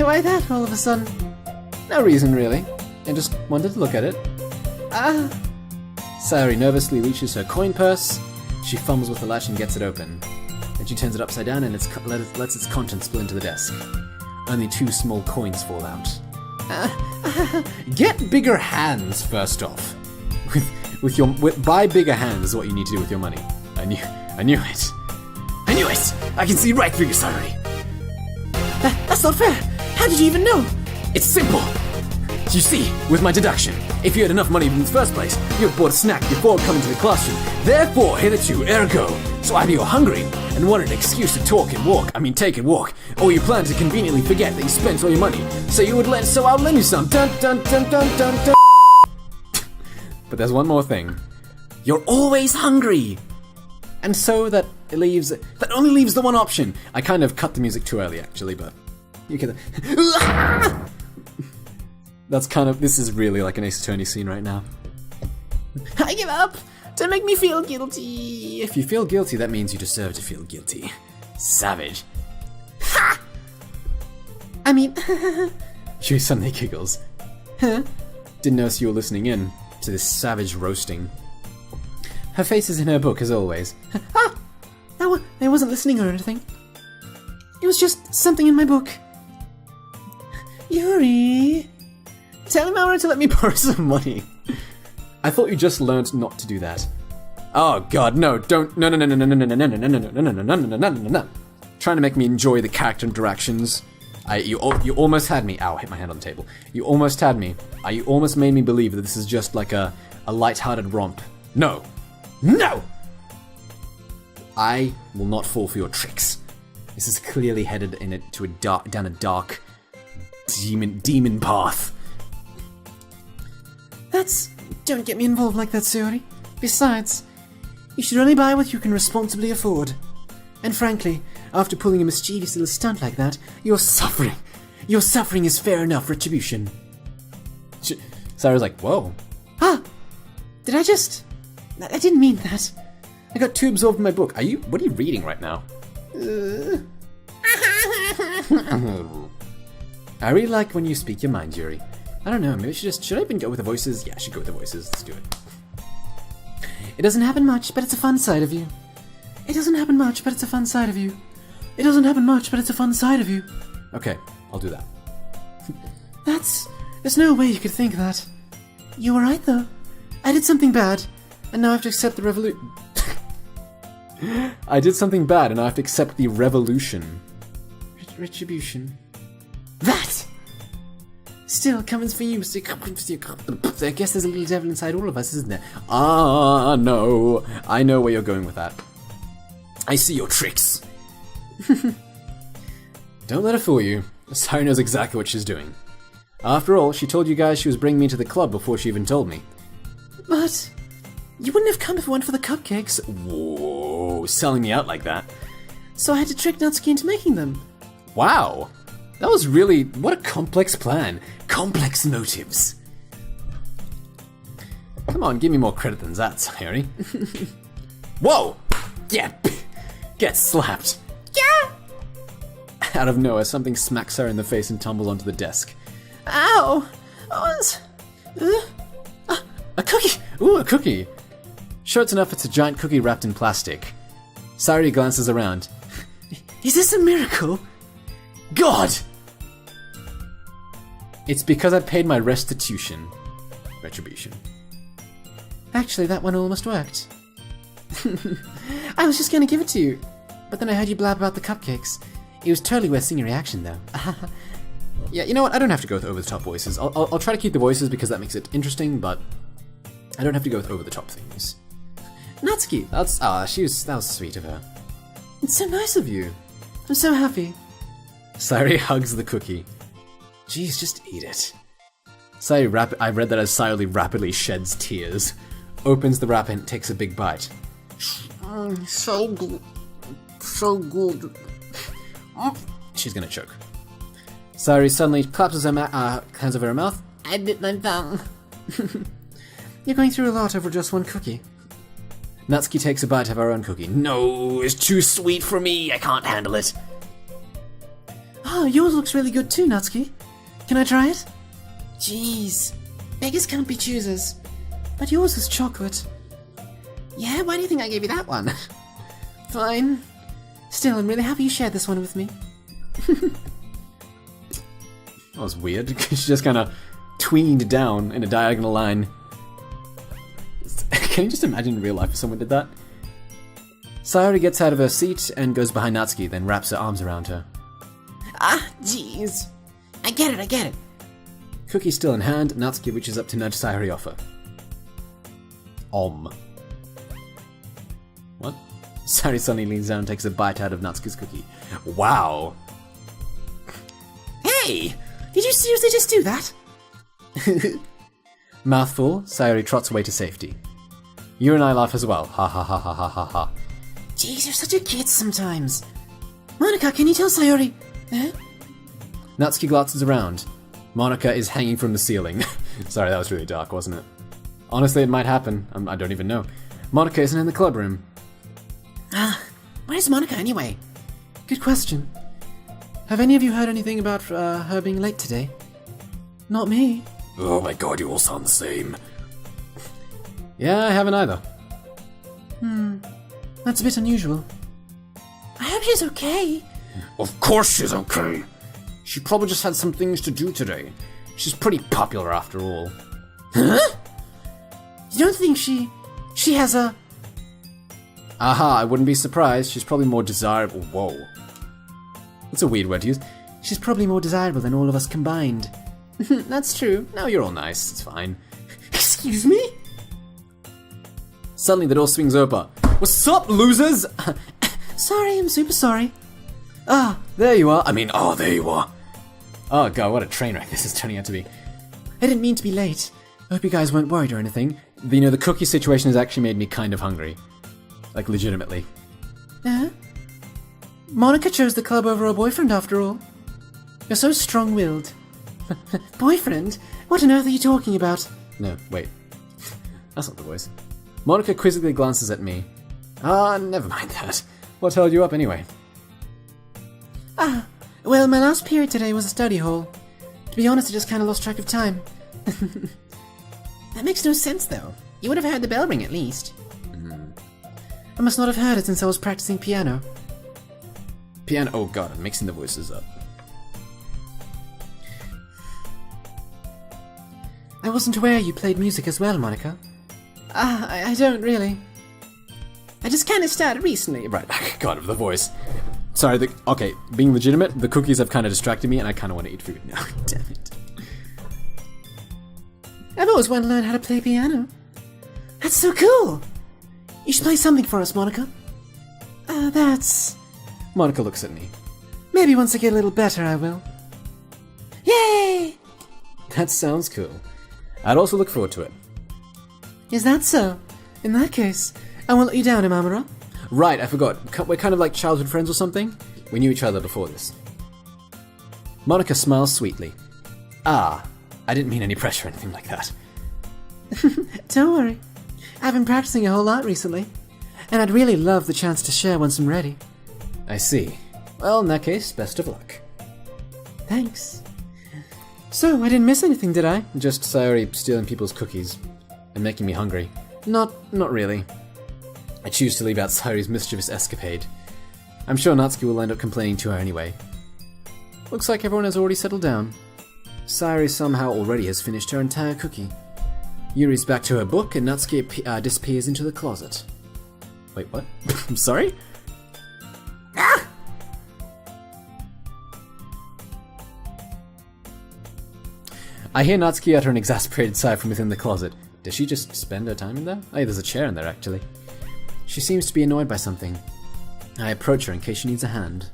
Why that all of a sudden? No reason, really. I just wanted to look at it. Sayori nervously reaches her coin purse. She fumbles with the latch and gets it open. Then she turns it upside down and lets its contents spill into the desk. Only 2 small coins fall out. Get bigger hands, first off. Buy bigger hands is what you need to do with your money. I knew it. I knew it! I can see right through you, Sayori. That's not fair. How did you even know? It's simple. You see, with my deduction, if you had enough money in the first place, you had bought a snack before coming to the classroom. Therefore, hitherto, ergo. So either you're hungry and wanted an excuse to take and walk, or you plan to conveniently forget that you spent all your money, so I'll lend you some. Dun dun dun dun dun dun. But there's one more thing. You're always hungry. And so that only leaves the one option. I kind of cut the music too early, actually, but you get it. This is really like an Ace Attorney scene right now. I give up! Don't make me feel guilty! If you feel guilty, that means you deserve to feel guilty. Savage. Ha! I mean... She suddenly giggles. Huh? Didn't notice you were listening in to this savage roasting. Her face is in her book, as always. I wasn't listening or anything. It was just something in my book. Yuri... Tell Imamura to let me borrow some money. I thought you just learned not to do that. Oh god, no, don't. No. Trying to make me enjoy the character interactions. You almost had me. Ow, I hit my hand on the table. You almost had me. You almost made me believe that this is just like a light-hearted romp. No. I will not fall for your tricks. This is clearly headed down a dark demon path. Don't get me involved like that, Sayori. Besides, you should only buy what you can responsibly afford. And frankly, after pulling a mischievous little stunt like that, your suffering is fair enough retribution. Sarah's like, whoa. Did I didn't mean that. I got too absorbed in my book. What are you reading right now? I really like when you speak your mind, Yuri. I don't know, maybe should I even go with the voices? Yeah, I should go with the voices. Let's do it. It doesn't happen much, but it's a fun side of you. It doesn't happen much, but it's a fun side of you. It doesn't happen much, but it's a fun side of you. Okay, I'll do that. There's no way you could think that. You were right, though. I did something bad, and now I have to accept the I did something bad, and I have to accept the revolution. Retribution. That! Still, coming for you, Mr. I guess there's a little devil inside all of us, isn't there? Ah, no. I know where you're going with that. I see your tricks. Don't let her fool you. Sayori knows exactly what she's doing. After all, she told you guys she was bringing me to the club before she even told me. But you wouldn't have come if it weren't for the cupcakes. Whoa, selling me out like that. So I had to trick Natsuki into making them. Wow. That was really... what a complex plan. Complex motives. Come on, give me more credit than that, Sayori. Whoa! Yeah, get slapped. Yeah! Out of nowhere, something smacks her in the face and tumbles onto the desk. Ow! A cookie! Ooh, a cookie! Sure it's enough, it's a giant cookie wrapped in plastic. Sayori glances around. Is this a miracle? God! It's because I paid my restitution. Retribution. Actually, that one almost worked. I was just gonna give it to you, but then I heard you blab about the cupcakes. It was totally worth seeing your reaction, though. Yeah, you know what? I don't have to go with over-the-top voices. I'll try to keep the voices because that makes it interesting, but I don't have to go with over-the-top things. Natsuki! That was sweet of her. It's so nice of you. I'm so happy. Sayori hugs the cookie. Jeez, just eat it. I read that as Sayori rapidly sheds tears, opens the wrapper and takes a big bite. So good. So good. She's gonna choke. Sayori suddenly collapses her hands over her mouth. I bit my tongue. You're going through a lot over just one cookie. Natsuki takes a bite of her own cookie. No, it's too sweet for me. I can't handle it. Oh, yours looks really good too, Natsuki. Can I try it? Jeez, beggars can't be choosers. But yours is chocolate. Yeah, why do you think I gave you that one? Fine. Still, I'm really happy you shared this one with me. That was weird. She just kind of tweened down in a diagonal line. Can you just imagine in real life if someone did that? Sayori gets out of her seat and goes behind Natsuki, then wraps her arms around her. Ah, jeez. I get it. Cookie still in hand, Natsuki reaches up to nudge Sayori off her. What? Sayori suddenly leans down and takes a bite out of Natsuki's cookie. Wow. Hey! Did you seriously just do that? Mouthful, Sayori trots away to safety. You and I laugh as well. Ha ha ha ha ha ha ha. Jeez, you're such a kid sometimes. Monika, can you tell Sayori? Huh? Natsuki glances around. Monika is hanging from the ceiling. Sorry, that was really dark, wasn't it? Honestly, it might happen. I don't even know. Monika isn't in the club room. Where's Monika anyway? Good question. Have any of you heard anything about her being late today? Not me. Oh my god, you all sound the same. Yeah, I haven't either. That's a bit unusual. I hope she's okay. Of course she's okay. She probably just had some things to do today. She's pretty popular after all. Huh? You don't think she has a... Aha, I wouldn't be surprised. She's probably more desirable. Whoa. That's a weird word to use. She's probably more desirable than all of us combined. That's true. Now you're all nice. It's fine. Excuse me? Suddenly the door swings open. What's up, losers? Sorry, I'm super sorry. Ah, there you are. There you are. Oh god, what a train wreck this is turning out to be. I didn't mean to be late. I hope you guys weren't worried or anything. You know, the cookie situation has actually made me kind of hungry. Like, legitimately. Monika chose the club over her boyfriend, after all. You're so strong-willed. Boyfriend? What on earth are you talking about? No, wait. That's not the voice. Monika quizzically glances at me. Never mind that. What held you up anyway? Well, my last period today was a study hall. To be honest, I just kind of lost track of time. That makes no sense, though. You would have heard the bell ring, at least. I must not have heard it since I was practicing piano. Piano? Oh god, I'm mixing the voices up. I wasn't aware you played music as well, Monika. I don't really. I just kind of started recently. Right, God of the voice. Sorry, okay, being legitimate, the cookies have kind of distracted me and I kind of want to eat food now. Damn it. I've always wanted to learn how to play piano. That's so cool! You should play something for us, Monica. That's... Monica looks at me. Maybe once I get a little better, I will. Yay! That sounds cool. I'd also look forward to it. Is that so? In that case, I won't let you down, Imamura. Right, I forgot. We're kind of like childhood friends or something? We knew each other before this. Monica smiles sweetly. Ah, I didn't mean any pressure or anything like that. Don't worry. I've been practicing a whole lot recently, and I'd really love the chance to share once I'm ready. I see. Well, in that case, best of luck. Thanks. So, I didn't miss anything, did I? Just Sayori stealing people's cookies and making me hungry. Not really. I choose to leave out Sayori's mischievous escapade. I'm sure Natsuki will end up complaining to her anyway. Looks like everyone has already settled down. Sayori somehow already has finished her entire cookie. Yuri's back to her book and Natsuki disappears into the closet. Wait, what? I'm sorry? Ah! I hear Natsuki utter an exasperated sigh from within the closet. Does she just spend her time in there? Oh, there's a chair in there, actually. She seems to be annoyed by something. I approach her in case she needs a hand.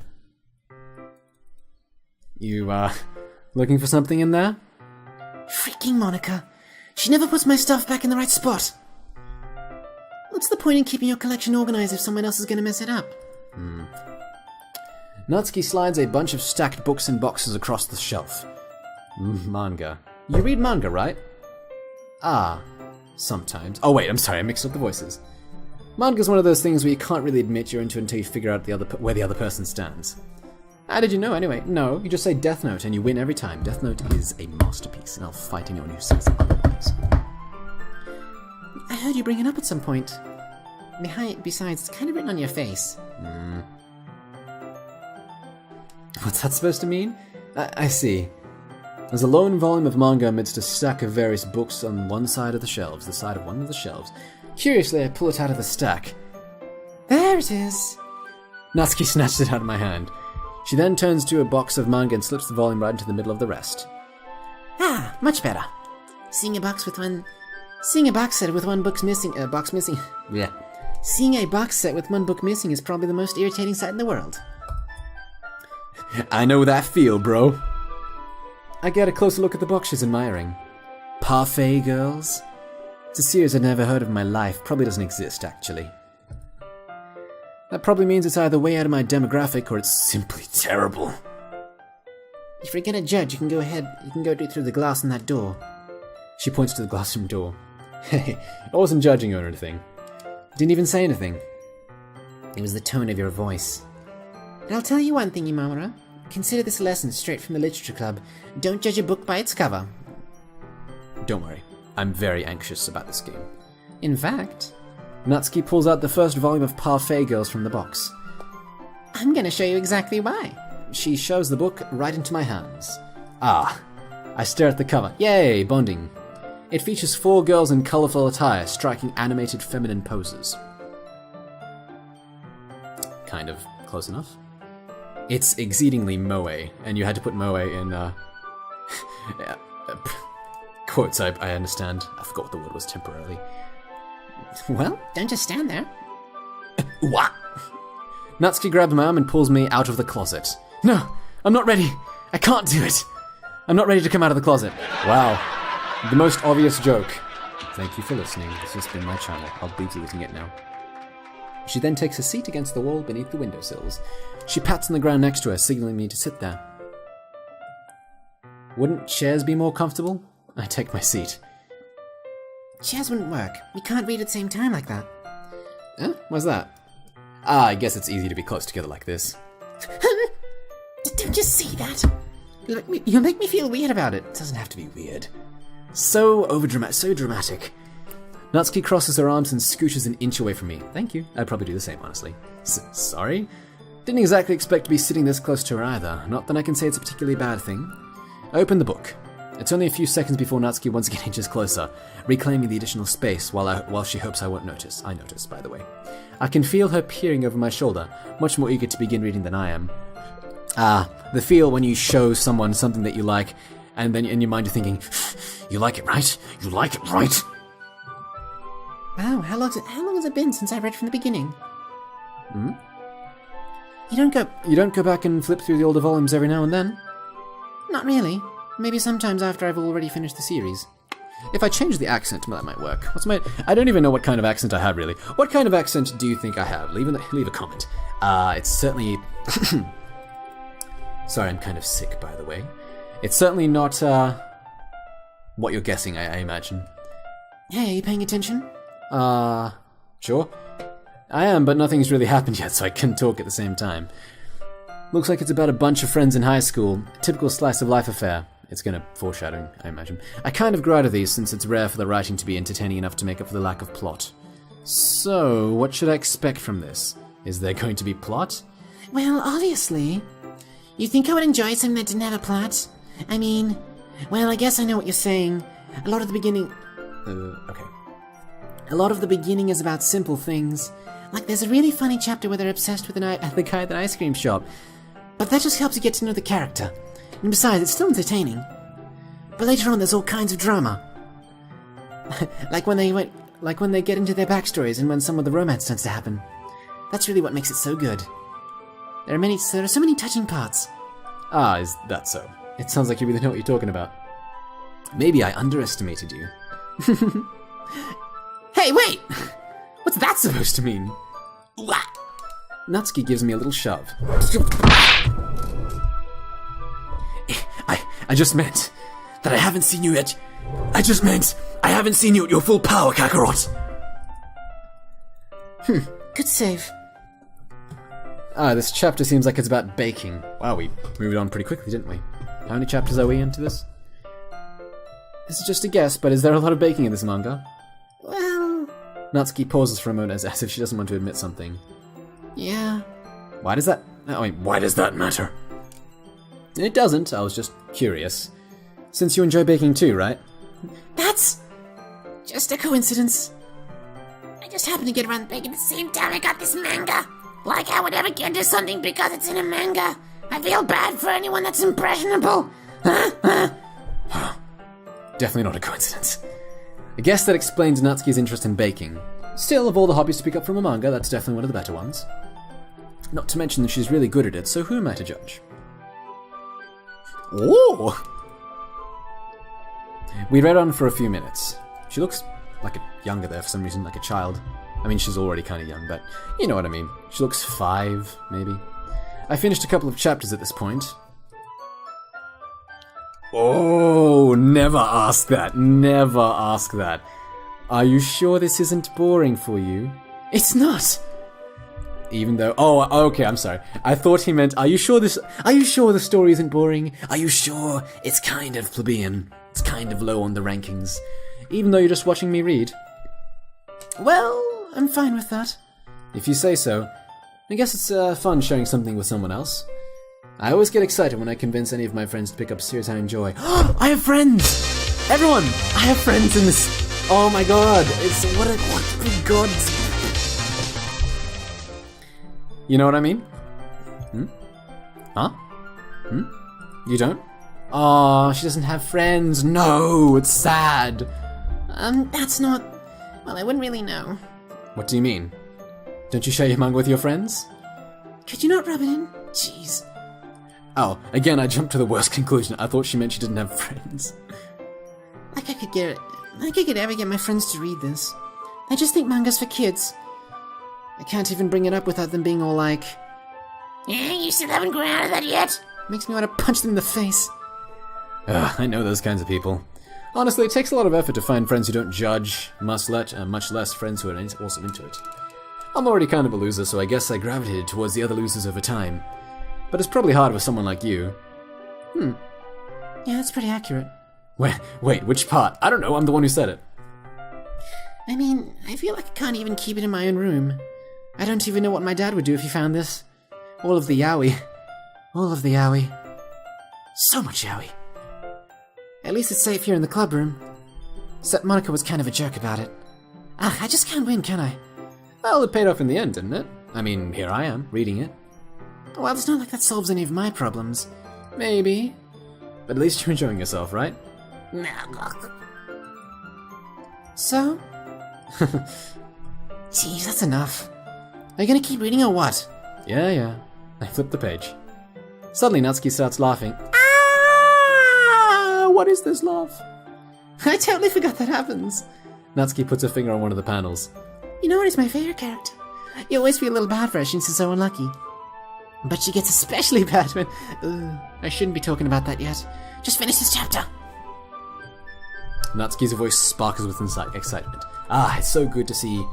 You, looking for something in there? Freaking Monica. She never puts my stuff back in the right spot. What's the point in keeping your collection organized if someone else is going to mess it up? Natsuki slides a bunch of stacked books and boxes across the shelf. Manga. You read manga, right? Ah, sometimes. Oh wait, I'm sorry, I mixed up the voices. Manga's one of those things where you can't really admit you're into until you figure out where the other person stands. How did you know anyway? No, you just say Death Note and you win every time. Death Note is a masterpiece, and I'll fight anyone who says otherwise. I heard you bring it up at some point. Besides, it's kind of written on your face. What's that supposed to mean? I see. There's a lone volume of manga amidst a stack of various books on one side of the shelves, the side of one of the shelves. Curiously, I pull it out of the stack. There it is. Natsuki snatches it out of my hand. She then turns to a box of manga and slips the volume right into the middle of the rest. Ah, much better. Seeing a box set with one book missing. Yeah. Seeing a box set with one book missing is probably the most irritating sight in the world. I know that feel, bro. I get a closer look at the box she's admiring. Parfait Girls? It's a series I've never heard of in my life. Probably doesn't exist, actually. That probably means it's either way out of my demographic or it's simply terrible. If you're gonna judge, you can go ahead. You can go through the glass in that door. She points to the glassroom door. Hey, I wasn't judging her or anything. Didn't even say anything. It was the tone of your voice. And I'll tell you one thing, Imamura. Consider this a lesson straight from the literature club. Don't judge a book by its cover. Don't worry. I'm very anxious about this game. In fact, Natsuki pulls out the first volume of Parfait Girls from the box. I'm gonna show you exactly why. She shoves the book right into my hands. Ah. I stare at the cover. Yay, bonding. It features 4 girls in colourful attire striking animated feminine poses. Kind of close enough. It's exceedingly moe, and you had to put moe in, quotes, I understand. I forgot what the word was temporarily. Well, don't just stand there. What? Natsuki grabs my arm and pulls me out of the closet. No, I'm not ready. I can't do it. I'm not ready to come out of the closet. Wow. The most obvious joke. Thank you for listening. This has been my channel. I'll be deleting it now. She then takes a seat against the wall beneath the windowsills. She pats on the ground next to her, signaling me to sit there. Wouldn't chairs be more comfortable? I take my seat. Chairs wouldn't work. We can't read at the same time like that. Huh? Why's that? Ah, I guess it's easy to be close together like this. Don't you see that? You'll make me feel weird about it. It doesn't have to be weird. So overdramatic, so dramatic. Natsuki crosses her arms and scooches an inch away from me. Thank you. I'd probably do the same, honestly. Sorry? Didn't exactly expect to be sitting this close to her either. Not that I can say it's a particularly bad thing. I open the book. It's only a few seconds before Natsuki once again inches closer, reclaiming the additional space while she hopes I won't notice. I notice, by the way. I can feel her peering over my shoulder, much more eager to begin reading than I am. The feel when you show someone something that you like, and then in your mind you're thinking, you like it, right? You like it, right? Wow, how long has it been since I read from the beginning? Hmm? You don't go back and flip through the older volumes every now and then? Not really. Maybe sometimes after I've already finished the series. If I change the accent, that might work. I don't even know what kind of accent I have, really. What kind of accent do you think I have? Leave a comment. It's certainly... Sorry, I'm kind of sick, by the way. It's certainly not, what you're guessing, I imagine. Hey, are you paying attention? Sure. I am, but nothing's really happened yet, so I can talk at the same time. Looks like it's about a bunch of friends in high school. Typical slice of life affair. It's gonna foreshadowing, I imagine. I kind of grew out of these since it's rare for the writing to be entertaining enough to make up for the lack of plot. So, what should I expect from this? Is there going to be plot? Well, obviously. You think I would enjoy something that didn't have a plot? I mean, well, I guess I know what you're saying. A lot of the beginning is about simple things. Like there's a really funny chapter where they're obsessed with the guy at the ice cream shop. But that just helps you get to know the character. And besides, it's still entertaining. But later on, there's all kinds of drama. like when they get into their backstories and when some of the romance starts to happen. That's really what makes it so good. There are so many touching parts. Ah, is that so? It sounds like you really know what you're talking about. Maybe I underestimated you. Hey, wait! What's that supposed to mean? What? Natsuki gives me a little shove. I just meant that I haven't seen you yet. I just meant I haven't seen you at your full power, Kakarot. Good save. This chapter seems like it's about baking. Wow, we moved on pretty quickly, didn't we? How many chapters are we into this? This is just a guess, but is there a lot of baking in this manga? Well... Natsuki pauses for a moment as if she doesn't want to admit something. Yeah. Why does that matter? It doesn't, I was just curious. Since you enjoy baking too, right? That's... just a coincidence. I just happened to get around baking at the same time I got this manga. Like I would ever get into something because it's in a manga. I feel bad for anyone that's impressionable. Definitely not a coincidence. I guess that explains Natsuki's interest in baking. Still, of all the hobbies to pick up from a manga, that's definitely one of the better ones. Not to mention that she's really good at it, so who am I to judge? Ooh! We read on for a few minutes. She looks like younger there for some reason, like a child. I mean, she's already kind of young, but you know what I mean. She looks 5, maybe. I finished a couple of chapters at this point. Oh, never ask that. Never ask that. Are you sure this isn't boring for you? It's not. Even though... Oh, okay, I'm sorry. I thought he meant, are you sure the story isn't boring? Are you sure it's kind of plebeian? It's kind of low on the rankings. Even though you're just watching me read? Well, I'm fine with that. If you say so. I guess it's fun sharing something with someone else. I always get excited when I convince any of my friends to pick up a series I enjoy. I have friends! Everyone! I have friends in this... Oh my god! It's... What a god... You know what I mean? Huh? You don't? Aw, she doesn't have friends. No, it's sad. That's not... Well, I wouldn't really know. What do you mean? Don't you share your manga with your friends? Could you not rub it in? Jeez. Oh, again, I jumped to the worst conclusion. I thought she meant she didn't have friends. Like I could ever get my friends to read this. I just think manga's for kids. I can't even bring it up without them being all like... Yeah, you still haven't grown out of that yet? Makes me want to punch them in the face. I know those kinds of people. Honestly, it takes a lot of effort to find friends who don't judge, much less friends who are also into it. I'm already kind of a loser, so I guess I gravitated towards the other losers over time. But it's probably hard with someone like you. Yeah, that's pretty accurate. Wait, which part? I don't know, I'm the one who said it. I mean, I feel like I can't even keep it in my own room. I don't even know what my dad would do if he found this. All of the yaoi. So much yaoi. At least it's safe here in the club room. Except Monica was kind of a jerk about it. Ugh, I just can't win, can I? Well, it paid off in the end, didn't it? I mean, here I am, reading it. Well, it's not like that solves any of my problems. Maybe. But at least you're enjoying yourself, right? So? Geez, that's enough. Are you gonna keep reading or what? Yeah. I flipped the page. Suddenly, Natsuki starts laughing. Ah! What is this laugh? I totally forgot that happens. Natsuki puts her finger on one of the panels. You know what is my favorite character? You always feel a little bad for her since she's so unlucky. But she gets especially bad when... I shouldn't be talking about that yet. Just finish this chapter. Natsuki's voice sparkles with excitement. Ah, it's so good to see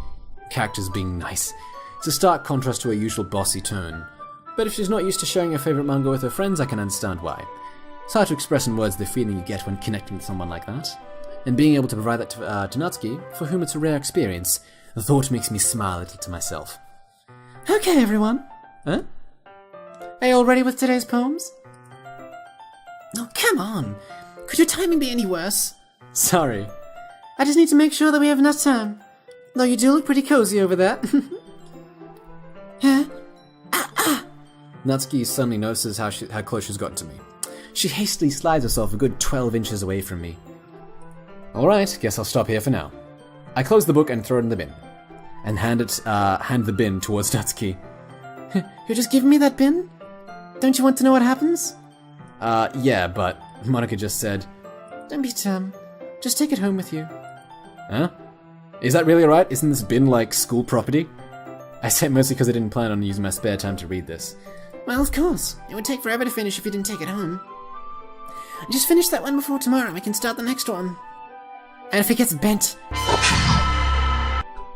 characters being nice. It's a stark contrast to her usual bossy tone. But if she's not used to sharing her favourite manga with her friends, I can understand why. It's hard to express in words the feeling you get when connecting with someone like that. And being able to provide that to Natsuki, for whom it's a rare experience, the thought makes me smile a little to myself. Okay, everyone. Huh? Are you all ready with today's poems? Oh, come on. Could your timing be any worse? Sorry. I just need to make sure that we have enough time. Though you do look pretty cozy over there. Huh? Natsuki suddenly notices how close she's gotten to me. She hastily slides herself a good 12 inches away from me. Alright, guess I'll stop here for now. I close the book and throw it in the bin. And hand the bin towards Natsuki. You're just giving me that bin? Don't you want to know what happens? Yeah, but Monica just said... Don't be dumb. Just take it home with you. Huh? Is that really alright? Isn't this bin like school property? I say it mostly because I didn't plan on using my spare time to read this. Well, of course. It would take forever to finish if you didn't take it home. Just finish that one before tomorrow. We can start the next one. And if it gets bent...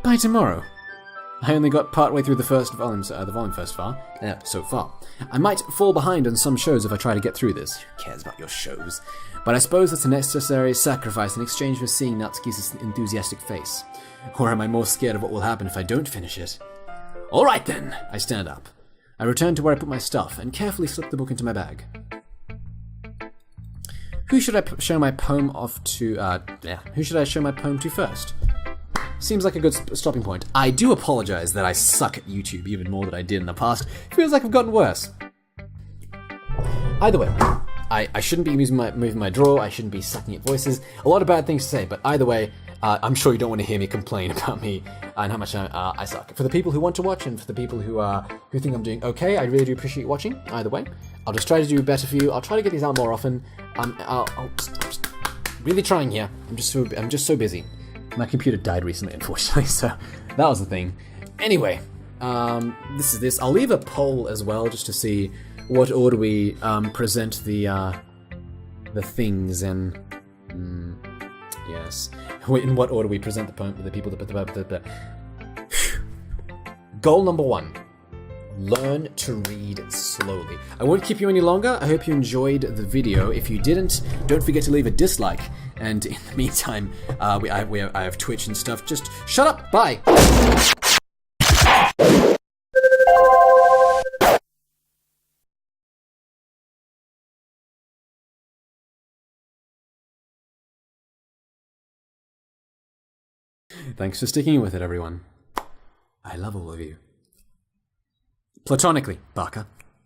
By tomorrow. I only got partway through the first volume, so far. I might fall behind on some shows if I try to get through this. Who cares about your shows? But I suppose that's a necessary sacrifice in exchange for seeing Natsuki's enthusiastic face. Or am I more scared of what will happen if I don't finish it? Alright then! I stand up. I return to where I put my stuff and carefully slip the book into my bag. Who should I show my poem off to, who should I show my poem to first? Seems like a good stopping point. I do apologize that I suck at YouTube even more than I did in the past. It feels like I've gotten worse. Either way, I shouldn't be moving my drawer, I shouldn't be sucking at voices. A lot of bad things to say, but either way, I'm sure you don't want to hear me complain about me and how much I suck. For the people who want to watch and for the people who think I'm doing okay, I really do appreciate you watching. Either way, I'll just try to do better for you. I'll try to get these out more often. I'm just really trying here. I'm just so busy. My computer died recently, unfortunately, so that was the thing. Anyway, this is this. I'll leave a poll as well, just to see what order we present the things in. Yes, in what order we present the poem to the people. Goal number 1. Learn to read slowly. I won't keep you any longer. I hope you enjoyed the video. If you didn't, don't forget to leave a dislike. And in the meantime, I have Twitch and stuff. Just shut up. Bye. Thanks for sticking with it, everyone. I love all of you. Platonically, Barker.